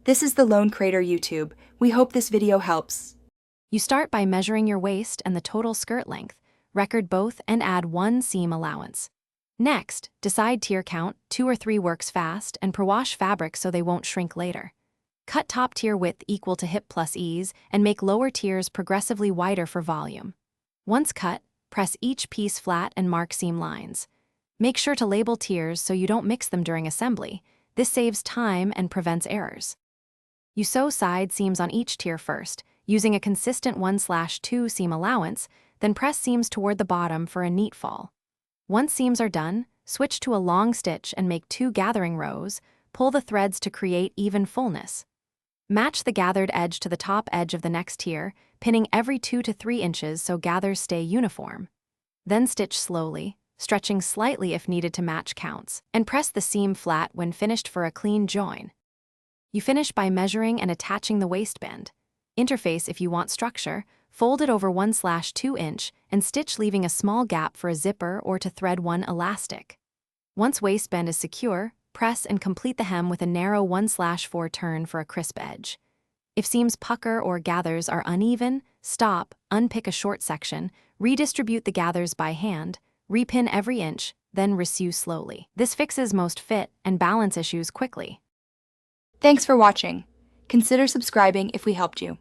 This is the Lone Crater YouTube. We hope this video helps. You start by measuring your waist and the total skirt length, record both, and add 1 seam allowance. Next, decide tier count, 2 or 3 works fast, and pre-wash fabric so they won't shrink later. Cut top tier width equal to hip plus ease and make lower tiers progressively wider for volume. Once cut, press each piece flat and mark seam lines. Make sure to label tiers so you don't mix them during assembly. This saves time and prevents errors. You sew side seams on each tier first, using a consistent 1/2 seam allowance, then press seams toward the bottom for a neat fall. Once seams are done, switch to a long stitch and make 2 gathering rows, pull the threads to create even fullness. Match the gathered edge to the top edge of the next tier, pinning every 2 to 3 inches so gathers stay uniform. Then stitch slowly, stretching slightly if needed to match counts, and press the seam flat when finished for a clean join. You finish by measuring and attaching the waistband. Interface if you want structure, fold it over 1/2 inch and stitch leaving a small gap for a zipper or to thread one elastic. Once waistband is secure, press and complete the hem with a narrow 1/4 turn for a crisp edge. If seams pucker or gathers are uneven, stop, unpick a short section, redistribute the gathers by hand, repin every inch, then resew slowly. This fixes most fit and balance issues quickly. Thanks for watching. Consider subscribing if we helped you.